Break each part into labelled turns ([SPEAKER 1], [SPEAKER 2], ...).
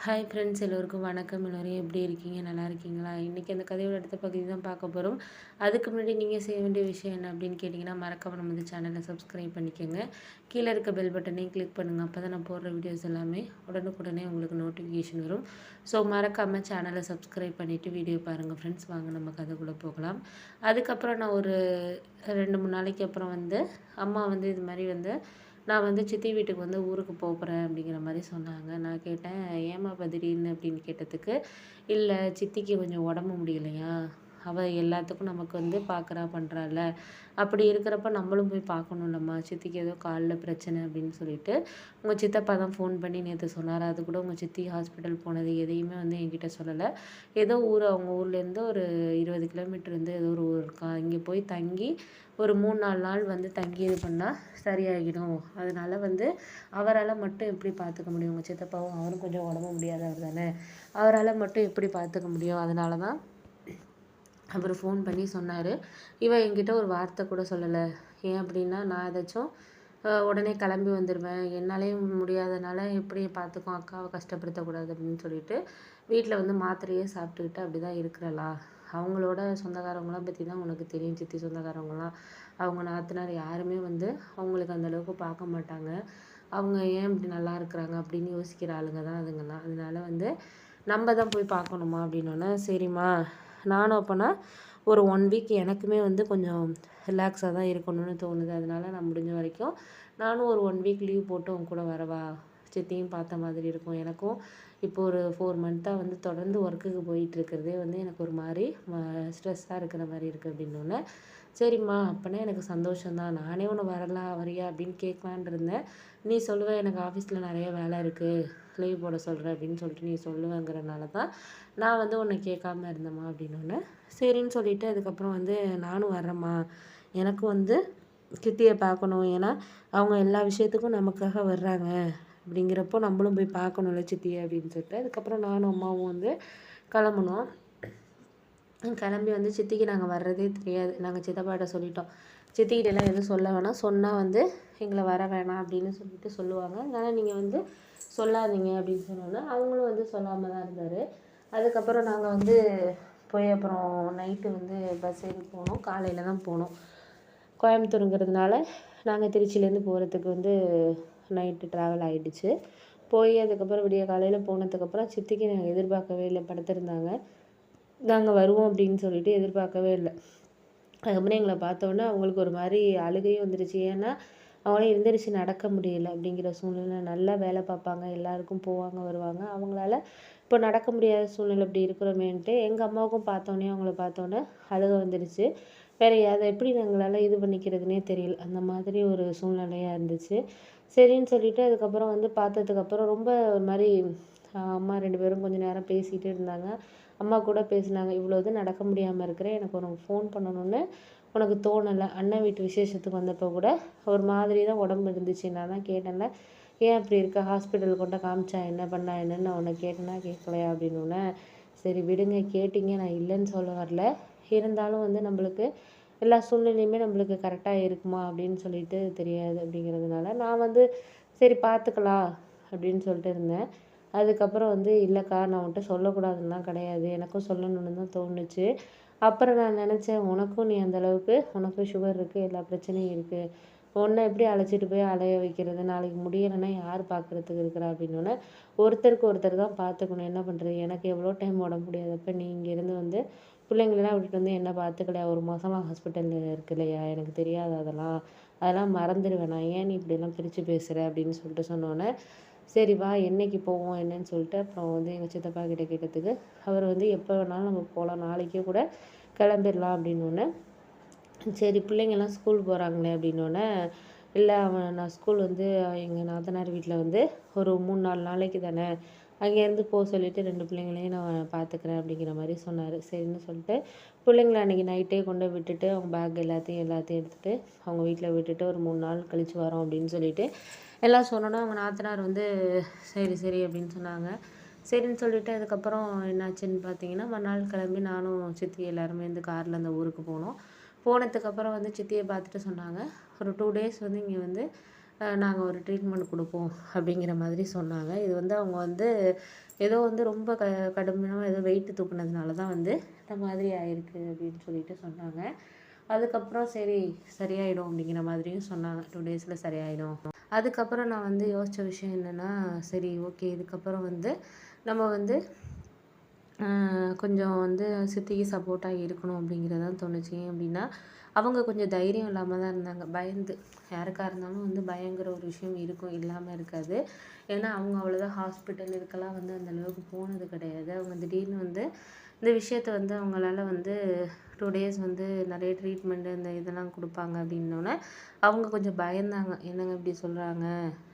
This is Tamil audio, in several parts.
[SPEAKER 1] ஹாய் ஃப்ரெண்ட்ஸ், எல்லோருக்கும் வணக்கம். எல்லோரும் எப்படி இருக்கீங்க? நல்லா இருக்கீங்களா? இன்றைக்கி அந்த கதையோட அடுத்த பகுதி தான் பார்க்க போகிறோம். அதுக்கு முன்னாடி நீங்கள் செய்ய வேண்டிய விஷயம் என்ன அப்படின்னு கேட்டிங்கன்னா, மறக்காம நம்ம இந்த சேனலை சப்ஸ்கிரைப் பண்ணிக்கோங்க. கீழே இருக்க பெல் பட்டனையும் கிளிக் பண்ணுங்கள். அப்போ தான் நான் போடுற வீடியோஸ் எல்லாமே உடனுக்குடனே உங்களுக்கு நோட்டிஃபிகேஷன் வரும். ஸோ மறக்காமல் சேனலை சப்ஸ்கிரைப் பண்ணிவிட்டு வீடியோ பாருங்கள் ஃப்ரெண்ட்ஸ். வாங்க நம்ம கதைக்குள்ளே போகலாம். அதுக்கப்புறம் நான் ஒரு 2-3 நாளைக்கு அப்புறம் வந்து அம்மா வந்து இது மாதிரி வந்து நான் வந்து சித்தி வீட்டுக்கு வந்து ஊருக்கு போகிறேன் அப்படிங்கிற மாதிரி சொன்னாங்க. நான் கேட்டேன், ஏம்மா இப்போ திடீர்னு அப்படின்னு கேட்டதுக்கு, இல்லை சித்திக்கு கொஞ்சம் உடம்பு முடியலையா, அவள் எல்லாத்துக்கும் நமக்கு வந்து பார்க்குறா பண்ணுறாள்ல, அப்படி இருக்கிறப்ப நம்மளும் போய் பார்க்கணும்லம்மா, சித்திக்கு ஏதோ காலில் பிரச்சனை அப்படின்னு சொல்லிட்டு உங்கள் சித்தப்பா தான் ஃபோன் பண்ணி நேற்று சொன்னார். அது கூட உங்கள் சித்தி ஹாஸ்பிட்டல் போனது எதையுமே வந்து என்கிட்ட சொல்லலை. ஏதோ ஊர், அவங்க ஊர்லேருந்து ஒரு 20 கிலோமீட்டர் வந்து ஏதோ ஒரு ஊர் இருக்கான், இங்கே போய் தங்கி ஒரு 3-4 நாள் வந்து தங்கி இது பண்ணால் சரியாகிடும். அதனால் வந்து அவரால் மட்டும் எப்படி பார்த்துக்க முடியும், உங்கள் சித்தப்பாவும் அவரும் கொஞ்சம் உடம்பு முடியாதவர் தானே, அவரால் மட்டும் எப்படி பார்த்துக்க முடியும். அதனால தான் அவர் ஃபோன் பண்ணி சொன்னார். இவன் என்கிட்ட ஒரு வார்த்தை கூட சொல்லலை. ஏன் அப்படின்னா, நான் ஏதாச்சும் உடனே கிளம்பி வந்துடுவேன், என்னாலேயும் முடியாதனால எப்படி பார்த்துக்கும், அக்காவை கஷ்டப்படுத்தக்கூடாது அப்படின்னு சொல்லிட்டு வீட்டில் வந்து மாத்திரையே சாப்பிட்டுக்கிட்டு அப்படி தான் இருக்கிறலா. அவங்களோட சொந்தக்காரவங்களாம் பற்றி தான் உனக்கு தெரியும், சித்தி சொந்தக்காரவங்களாம் அவங்க நாத்தனார் யாருமே வந்து அவங்களுக்கு அந்தளவுக்கு பார்க்க மாட்டாங்க. அவங்க ஏன் இப்படி நல்லா இருக்கிறாங்க அப்படின்னு யோசிக்கிற ஆளுங்க தான் அதுங்கெல்லாம். அதனால வந்து நம்ம தான் போய் பார்க்கணுமா அப்படின்னோடனே, சரிம்மா நானும் அப்போனா ஒரு 1 வீக் எனக்குமே வந்து கொஞ்சம் ரிலாக்ஸாக தான் இருக்கணும்னு தோணுது. அதனால நான் முடிஞ்ச வரைக்கும் நானும் ஒரு 1 வீக் லீவ் போட்டு உங்க கூட வரவா, சித்தியும் பார்த்த மாதிரி இருக்கும். எனக்கும் இப்போ ஒரு 4 மந்த்தாக வந்து தொடர்ந்து ஒர்க்குக்கு போயிட்டு இருக்கிறதே வந்து எனக்கு ஒரு மாதிரி ஸ்ட்ரெஸ்ஸாக இருக்கிற மாதிரி இருக்குது அப்படின்னோடனே, சரிம்மா அப்போனா எனக்கு சந்தோஷம்தான், நானே ஒன்று வரலாம் வரியா அப்படின்னு கேட்கலான் இருந்தேன். நீ சொல்லுவ எனக்கு ஆஃபீஸில் நிறைய வேலை இருக்குது, லீவ் போட சொல்கிறேன் அப்படின்னு சொல்லிட்டு நீ சொல்லுவேங்கிறனால தான் நான் வந்து உன்னை கேட்காம இருந்தேம்மா அப்படின்னோடனே, சரின்னு சொல்லிவிட்டு அதுக்கப்புறம் வந்து நானும் வர்றேம்மா, எனக்கும் வந்து சித்தியை பார்க்கணும், ஏன்னா அவங்க எல்லா விஷயத்துக்கும் நமக்காக வர்றாங்க அப்படிங்கிறப்போ நம்மளும் போய் பார்க்கணும்ல சித்தியை அப்படின்னு சொல்லிட்டு அதுக்கப்புறம் நானும் அம்மாவும் வந்து கிளம்புனோம். கிளம்பி வந்து சித்திக்கு நாங்கள் வர்றதே தெரியாது. நாங்கள் சித்தப்பாட்ட சொல்லிட்டோம், சித்திக்கிட்டெல்லாம் எதுவும் சொல்ல வேணாம், சொன்னால் வந்து எங்களை வர வேணாம் அப்படின்னு சொல்லிட்டு சொல்லுவாங்க, அதனால் நீங்கள் வந்து சொல்லாதீங்க அப்படின்னு சொன்னோன்னே அவங்களும் வந்து சொல்லாமல் தான் இருந்தார். அதுக்கப்புறம் நாங்கள் வந்து போய் அப்புறம் நைட்டு வந்து பஸ் ஏறி போனோம். காலையில் தான் போனோம். கோயம்புத்தூருங்கிறதுனால நாங்கள் திருச்சியிலேருந்து போகிறதுக்கு வந்து நைட்டு ட்ராவல் ஆகிடுச்சு. போய் அதுக்கப்புறம் விடிய காலையில் போனதுக்கப்புறம் சித்திக்கு நாங்கள் எதிர்பார்க்கவே இல்லை, படுத்திருந்தாங்க. நாங்கள் வருவோம் அப்படின்னு சொல்லிட்டு எதிர்பார்க்கவே இல்லை. அதுக்கப்புறம் எங்களை பார்த்தோன்னே அவங்களுக்கு ஒரு மாதிரி அழுகையும் வந்துடுச்சு. ஏன்னா அவங்களால எழுந்திரிச்சு நடக்க முடியல அப்படிங்கிற சூழ்நிலை. நல்லா வேலை பார்ப்பாங்க, எல்லாருக்கும் போவாங்க வருவாங்க, அவங்களால இப்போ நடக்க முடியாத சூழ்நிலை. இப்படி இருக்கிறோமேன்ட்டு எங்கள் அம்மாவுக்கும் பார்த்தோன்னே அவங்கள பார்த்தோன்னே அழுகை வந்துடுச்சு. வேறு அதை எப்படி எங்களால் இது பண்ணிக்கிறதுனே தெரியல, அந்த மாதிரி ஒரு சூழ்நிலையாக இருந்துச்சு. சரின்னு சொல்லிட்டு அதுக்கப்புறம் வந்து பார்த்ததுக்கப்புறம் ரொம்ப ஒரு மாதிரி அம்மா 2 பேரும் கொஞ்சம் நேரம் பேசிகிட்டு இருந்தாங்க. அம்மா கூட பேசினாங்க, இவ்வளோ இது நடக்க முடியாமல் இருக்கிறேன், எனக்கு உனக்கு ஃபோன் பண்ணணும்னு உனக்கு தோணலை, அண்ணன் வீட்டு விசேஷத்துக்கு வந்தப்போ கூட ஒரு மாதிரி தான் உடம்பு இருந்துச்சு, நான் தான் கேட்டேன்ல ஏன் அப்படி இருக்க, ஹாஸ்பிட்டல் கொண்ட காமிச்சா என்ன பண்ணா என்னன்னு நான் உன்னை கேட்டேன்னா கேட்கலையா அப்படின்னோடனே, சரி விடுங்க, கேட்டிங்க, நான் இல்லைன்னு சொல்ல வரல, இருந்தாலும் வந்து நம்மளுக்கு எல்லா சூழ்நிலையுமே நம்மளுக்கு கரெக்டாக இருக்குமா அப்படின்னு சொல்லிட்டு தெரியாது. அப்படிங்கிறதுனால நான் வந்து சரி பார்த்துக்கலாம் அப்படின்னு சொல்லிட்டு இருந்தேன். அதுக்கப்புறம் வந்து இல்லைக்கா, நான் உன்கிட்ட சொல்லக்கூடாதுன்னுலாம் கிடையாது, எனக்கும் சொல்லணும்னு தான் தோணுச்சு. அப்புறம் நான் நினச்சேன், உனக்கும் நீ அந்தளவுக்கு உனக்கும் சுகர் இருக்குது, எல்லா பிரச்சனையும் இருக்குது, உன்னை எப்படி அழைச்சிட்டு போய் அலைய வைக்கிறது, நாளைக்கு முடியலைன்னா யார் பார்க்குறதுக்கு இருக்கிறா அப்படின்னோடனே, ஒருத்தருக்கு ஒருத்தர் தான் பார்த்துக்கணும், என்ன பண்ணுறது, எனக்கு எவ்வளோ டைம் உடம்பு முடியாதப்போ நீ இங்கேருந்து வந்து பிள்ளைங்களெல்லாம் விட்டுட்டு வந்து என்ன பார்த்துக்கலையா, ஒரு மாதமா ஹாஸ்பிட்டலில் இருக்கு இல்லையா, எனக்கு தெரியாது அதெல்லாம், அதெல்லாம் மறந்துடுவேன் நான், ஏன் நீ இப்படிலாம் பிரித்து பேசுகிற அப்படின்னு சொல்லிட்டு சொன்னோன்னே, சரி வா என்னைக்கு போவோம் என்னன்னு சொல்லிட்டு அப்புறம் வந்து எங்கள் சித்தப்பா கிட்ட கேட்டதுக்கு அவர் வந்து எப்போ வேணாலும் நம்ம போகலாம், நாளைக்கே கூட கிளம்பிடலாம் அப்படின்னோடனே, சரி பிள்ளைங்கள்லாம் ஸ்கூல் போகிறாங்களே அப்படின்னோடனே, இல்லை நான் ஸ்கூல் வந்து எங்கள் நாத்தனார் வீட்டில் வந்து ஒரு 3-4 நாளைக்கு தானே, அங்கேருந்து போக சொல்லிவிட்டு 2 பிள்ளைங்களையும் நான் பார்த்துக்கிறேன் அப்படிங்கிற மாதிரி சொன்னார். சரின்னு சொல்லிட்டு பிள்ளைங்கள அன்றைக்கி நைட்டே கொண்டு விட்டுட்டு அவங்க பேக் எல்லாத்தையும் எடுத்துகிட்டு அவங்க வீட்டில் விட்டுட்டு ஒரு 3 நாள் கழித்து வரோம் அப்படின்னு சொல்லிட்டு எல்லாம் சொன்னோன்னா, அவங்க நாத்தனார் வந்து சரி சரி அப்படின்னு சொன்னாங்க. சரின்னு சொல்லிவிட்டு அதுக்கப்புறம் என்னாச்சுன்னு பார்த்தீங்கன்னா, மறுநாள் கிளம்பி நானும் சித்தி எல்லாருமே இந்த காரில் அந்த ஊருக்கு போனோம். போனதுக்கப்புறம் வந்து சித்தியை பார்த்துட்டு சொன்னாங்க, ஒரு 2 டேஸ் வந்து இங்கே வந்து நாங்கள் ஒரு ட்ரீட்மெண்ட் கொடுப்போம் அப்படிங்கிற மாதிரி சொன்னாங்க. இது வந்து அவங்க வந்து ஏதோ வந்து ரொம்ப கடுமையாக ஏதோ வெயிட் தூக்குனதுனால தான் வந்து இந்த மாதிரி ஆயிருக்கு அப்படின்னு சொல்லிட்டு சொன்னாங்க. அதுக்கப்புறம் சரி சரியாயிடும் அப்படிங்கிற மாதிரியும் சொன்னாங்க. 2 டேஸில் சரியாயிடும். அதுக்கப்புறம் நான் வந்து யோசித்த விஷயம் என்னென்னா, சரி ஓகே இதுக்கப்புறம் வந்து நம்ம வந்து கொஞ்சம் வந்து சித்திக்கு சப்போர்ட்டாக இருக்கணும் அப்படிங்கிறது தான் தோணுச்சு. ஏன் அப்படின்னா, அவங்க கொஞ்சம் தைரியம் இல்லாம தான் இருந்தாங்க. பயந்து யாருக்கா இருந்தாலும் வந்து பயங்கிற ஒரு விஷயம் இருக்கும், இல்லாம இருக்காது. ஏன்னா, அவங்க அவ்வளோதான் ஹாஸ்பிட்டல் இதுக்கெல்லாம் வந்து அந்த அளவுக்கு போனது கிடையாது. அவங்க திடீர்னு வந்து இந்த விஷயத்த வந்து அவங்களால வந்து 2 டேஸ் வந்து நிறைய ட்ரீட்மெண்ட்டு இந்த இதெல்லாம் குடுப்பாங்க அப்படின்னோனே, அவங்க கொஞ்சம் பயந்தாங்க. என்னங்க இப்படி சொல்றாங்க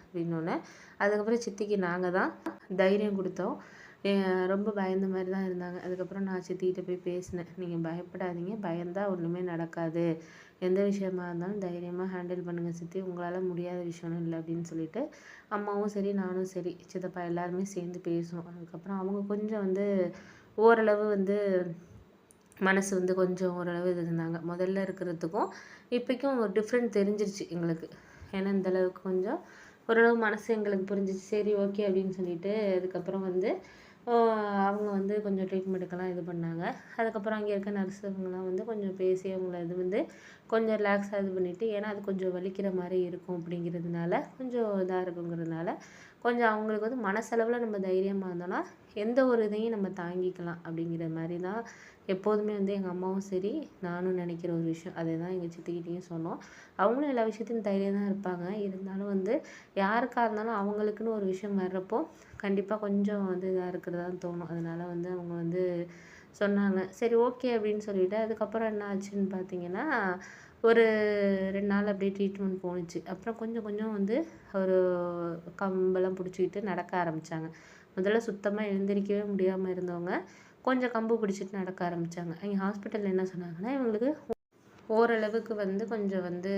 [SPEAKER 1] அப்படின்னோனே, அதுக்கப்புறம் சித்திக்கு நாங்க தான் தைரியம் குடுத்தோம். எ ரொம்ப பயந்த மாரி தான் இருந்தாங்க. அதுக்கப்புறம் நான் சித்திக்கிட்ட போய் பேசினேன். "நீங்க பயப்படாதீங்க. பயந்தா ஒண்ணுமே நடக்காது. எந்த விஷயமா இருந்தாலும் தைரியமா ஹேண்டில் பண்ணுங்க சித்தி. உங்களால முடியாத விஷயம்லாம் இல்ல." அப்படின்னு சொல்லிட்டு, அம்மாவும் சரி, நானும் சரி, சித்தப்பா எல்லாருமே சேர்ந்து பேசுனோம். அதுக்கப்புறம் அவங்க கொஞ்சம் வந்து ஓரளவு வந்து மனசு வந்து கொஞ்சம் ஓரளவு இது இருந்தாங்க. முதல்ல இருக்கிறதுக்கும், இப்பைக்கும் ஒரு டிஃப்ரெண்ட் தெரிஞ்சிருச்சு எங்களுக்கு. ஏன்னா, இந்த அளவுக்கு கொஞ்சம் ஓரளவு மனசு எங்களுக்கு புரிஞ்சிச்சு. சரி ஓகே அப்படின்னு சொல்லிட்டு, அதுக்கப்புறம் வந்து அ அவங்க வந்து கொஞ்சம் ட்ரீட்மெண்ட்டுக்கெல்லாம் இது பண்ணாங்க. அதுக்கப்புறம் அங்கே இருக்க நர்ஸுங்கலாம் வந்து கொஞ்சம் பேசி அவங்கள இது வந்து கொஞ்சம் ரிலாக்ஸாக இது பண்ணிவிட்டு, ஏன்னா அது கொஞ்சம் வலிக்கிற மாரி இருக்கும் அப்படிங்கிறதுனால, கொஞ்சம் இதா இருக்குங்கிறதுனால, கொஞ்சம் அவங்களுக்கு வந்து மனசளவுல நம்ம தைரியமா இருந்தோம்னா, எந்த ஒரு இதையும் நம்ம தாங்கிக்கலாம் அப்படிங்கிற மாரி தான் எப்போதுமே வந்து எங்கள் அம்மாவும் சரி, நானும் நினைக்கிற ஒரு விஷயம். அதே தான் எங்கள் சித்திக்கிட்டயும் சொன்னோம். அவங்களும் எல்லா விஷயத்தையும் தைரியம் தான் இருப்பாங்க. இருந்தாலும் வந்து யாருக்கா இருந்தாலும் அவங்களுக்குன்னு ஒரு விஷயம் வர்றப்போ, கண்டிப்பா கொஞ்சம் வந்து இதா இருக்கிறதா தோணும். அதனால வந்து அவங்க வந்து சொன்னாங்க. சரி ஓகே அப்படின்னு சொல்லிட்டு, அதுக்கப்புறம் என்ன ஆச்சுன்னு பார்த்தீங்கன்னா, ஒரு 2 நாள் அப்படியே ட்ரீட்மெண்ட் போணுச்சு. அப்புறம் கொஞ்சம் கொஞ்சம் வந்து ஒரு கம்பெல்லாம் புடிச்சுக்கிட்டு நடக்க ஆரம்பிச்சாங்க. முதல்ல சுத்தமா எழுந்திரிக்கவே முடியாம இருந்தவங்க, கொஞ்சம் கம்பு பிடிச்சிட்டு நடக்க ஆரம்பிச்சாங்க. அங்கே ஹாஸ்பிட்டல்ல என்ன சொன்னாங்கன்னா, இவங்களுக்கு ஓரளவுக்கு வந்து கொஞ்சம் வந்து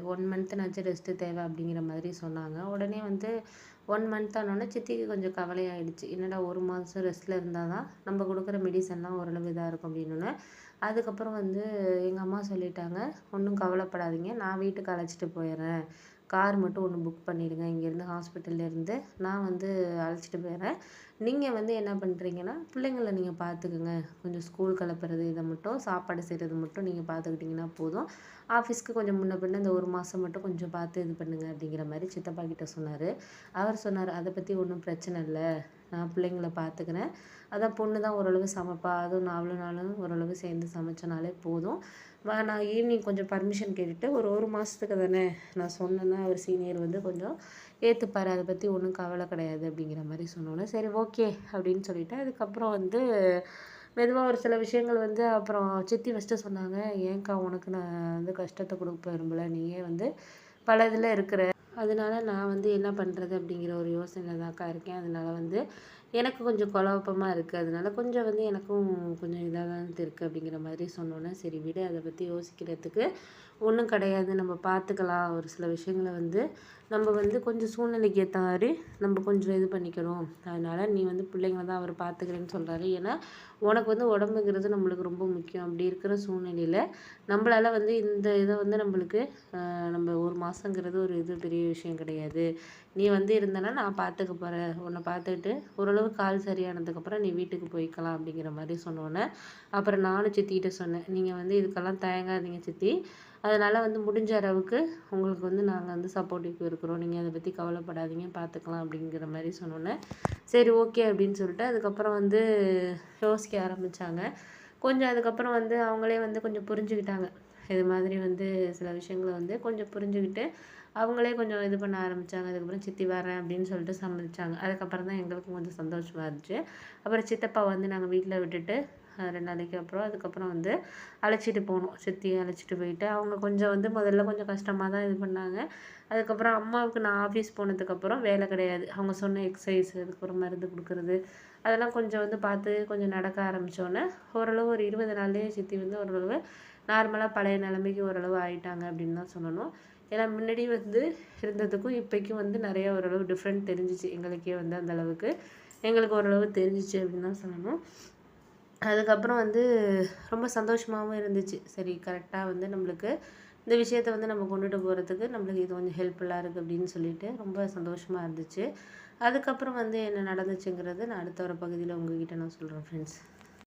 [SPEAKER 1] 1 மந்த்னாச்சும் ரெஸ்ட்டு தேவை அப்படிங்கிற மாதிரி சொன்னாங்க. உடனே வந்து 1 மந்த் ஆனோனே சித்திக்கு கொஞ்சம் கவலையாயிடுச்சு. என்னடா 1 மாதம் ரெஸ்ட்ல இருந்தா தான் நம்ம குடுக்குற மெடிசன்லாம் ஓரளவு இதா இருக்கும் அப்படின்னோனே, அதுக்கப்புறம் வந்து எங்க அம்மா சொல்லிட்டாங்க, "ஒண்ணும் கவலைப்படாதீங்க. நான் வீட்டுக்கு அழைச்சிட்டு போயிர்றேன். கார் மட்டும் ஒண்ணு புக் பண்ணிடுங்க. இங்கேருந்து ஹாஸ்பிட்டல்லேருந்து நான் வந்து அழைச்சிட்டு போயிர்றேன். நீங்க வந்து என்ன பண்றீங்கன்னா, பிள்ளைங்கள நீங்க பார்த்துக்கங்க. கொஞ்சம் ஸ்கூல் கிளப்புறது இத மட்டும், சாப்பாடு செய்றது மட்டும் நீங்க பார்த்துக்கிட்டீங்கன்னா போதும். ஆஃபீஸ்க்கு கொஞ்சம் முன்ன பின்ன இந்த 1 மாசம் மட்டும் கொஞ்சம் பார்த்து இது பண்ணுங்க." அப்படிங்கிற மாரி சித்தப்பா கிட்ட சொன்னாரு. அவர் சொன்னாரு, "அத பத்தி ஒண்ணும் பிரச்சனை இல்ல. நான் பிள்ளைங்கள பார்த்துக்கிறேன். அதான் பொண்ணு தான் ஓரளவு சமைப்பா. அதுவும் அவளும் நானும் ஓரளவு சேர்ந்து சமைச்சோனாலே போதும். நான் ஈவினிங் கொஞ்சம் பர்மிஷன் கேட்டுட்டு ஒரு 1 மாசத்துக்கு தானே நான் சொன்னேன்னா, அவர் சீனியர் வந்து கொஞ்சம் ஏத்துப்பாரு. அத பத்தி ஒண்ணும் கவலை கிடையாது." அப்படிங்கிற மாரி சொன்னோனே, சரி ஓகே அப்படின்னு சொல்லிட்டு, அதுக்கப்புறம் வந்து மெதுவா ஒரு சில விஷயங்கள் வந்து அப்புறம் சித்தி ஃபர்ஸ்ட்டு சொன்னாங்க, "ஏன்க்கா உனக்கு நான் வந்து கஷ்டத்த குடுக்க விரும்பல. நீயே வந்து பல இதுல இருக்கிற. அதனால நான் வந்து என்ன பண்றது அப்படிங்கிற ஒரு யோசனையில தான்க்கா இருக்கேன். அதனால வந்து எனக்கு கொஞ்சம் குழப்பமா இருக்கு. அதனால கொஞ்சம் வந்து எனக்கும் கொஞ்சம் இதா தான் இருக்கு." அப்படிங்கிற மாதிரி சொன்னோனே, சரி விடு அத பத்தி யோசிக்கிறதுக்கு ஒண்ணும் கிடையாது. நம்ம பார்த்துக்கலாம். ஒரு சில விஷயங்கள வந்து நம்ம வந்து கொஞ்சம் சூழ்நிலைக்கு ஏத்த மாரி நம்ம கொஞ்சம் இது பண்ணிக்கணும். அதனால நீ வந்து பிள்ளைங்கள தான் அவரு பார்த்துக்கிறேன்னு சொல்றாரு. ஏன்னா, உனக்கு வந்து உடம்புங்கிறது நம்மளுக்கு ரொம்ப முக்கியம். அப்படி இருக்கிற சூழ்நிலையில நம்மளால வந்து இந்த இத வந்து நம்மளுக்கு நம்ம 1 மாசங்கிறது ஒரு இது பெரிய விஷயம் கிடையாது. நீ வந்து இருந்தன்னா நான் பார்த்துக்க போறேன். உன்ன பார்த்துக்கிட்டு ஓரளவு கால் சரியானதுக்கப்புறம் நீ வீட்டுக்கு போய்க்கலாம் அப்படிங்கிற மாரி சொன்னோனே, அப்புறம் நானும் சித்திக்கிட்ட சொன்னேன். நீங்க வந்து இதுக்கெல்லாம் தயங்காதீங்க சித்தி. அதனால வந்து முடிஞ்ச அளவுக்கு உங்களுக்கு வந்து நாங்க வந்து சப்போர்ட்டிவ் இருக்கிறோம். நீங்க அத பத்தி கவலைப்படாதீங்க. பார்த்துக்கலாம் அப்படிங்கிற மாரி சொன்னோனே, சரி ஓகே அப்படின்னு சொல்லிட்டு அதுக்கப்புறம் வந்து யோசிக்க ஆரம்பிச்சாங்க. கொஞ்சம் அதுக்கப்புறம் வந்து அவங்களே வந்து கொஞ்சம் புரிஞ்சுக்கிட்டாங்க. இது மாதிரி வந்து சில விஷயங்கள வந்து கொஞ்சம் புரிஞ்சுகிட்டு, அவங்களே கொஞ்சம் இது பண்ண ஆரம்பிச்சாங்க. அதுக்கப்புறம் சித்தி வரேன் அப்படின்னு சொல்லிட்டு சம்மதிச்சாங்க. அதுக்கப்புறம் தான் எங்களுக்கும் கொஞ்சம் சந்தோஷமா இருந்துச்சு. அப்புறம் சித்தப்பா வந்து நாங்க வீட்ல விட்டுட்டு 2 நாளைக்கு அப்புறம் அதுக்கப்புறம் வந்து அழைச்சிட்டு போனோம். சித்திய அழைச்சிட்டு போயிட்டு, அவங்க கொஞ்சம் வந்து முதல்ல கொஞ்சம் கஷ்டமா தான் இது பண்ணாங்க. அதுக்கப்புறம் அம்மாவுக்கு நான் ஆஃபீஸ் போனதுக்கப்புறம் வேலை கிடையாது. அவங்க சொன்ன எக்சர்சைஸ், அதுக்கப்புறம் மருந்து குடுக்குறது, அதெல்லாம் கொஞ்சம் வந்து பார்த்து கொஞ்சம் நடக்க ஆரம்பிச்சோனே, ஓரளவு ஒரு 20 நாள்லயே சித்தி வந்து ஓரளவு நார்மலா பழைய நிலைமைக்கு ஓரளவு ஆயிட்டாங்க அப்படின்னு தான் சொல்லணும். ஏன்னா முன்னாடி வந்து இருந்ததுக்கும் இப்பைக்கும் வந்து நிறைய ஓரளவு டிஃப்ரெண்ட் தெரிஞ்சுச்சு. எங்களுக்கே வந்து அந்த அளவுக்கு எங்களுக்கு ஓரளவு தெரிஞ்சுச்சு அப்படின்னு தான் சொல்லணும். அதுக்கப்புறம் வந்து ரொம்ப சந்தோஷமாவும் இருந்துச்சு. சரி கரெக்ட்டா வந்து நம்மளுக்கு இந்த விஷயத்த வந்து நம்ம கொண்டுட்டு போகிறதுக்கு நம்மளுக்கு இது கொஞ்சம் ஹெல்ப்ஃபுல்லாக இருக்குது அப்படின்னு சொல்லிட்டு ரொம்ப சந்தோஷமாக இருந்துச்சு. அதுக்கப்புறம் வந்து என்ன நடந்துச்சுங்கிறது நான் அடுத்த வர பகுதியில் உங்ககிட்ட நான் சொல்கிறேன் ஃப்ரெண்ட்ஸ்.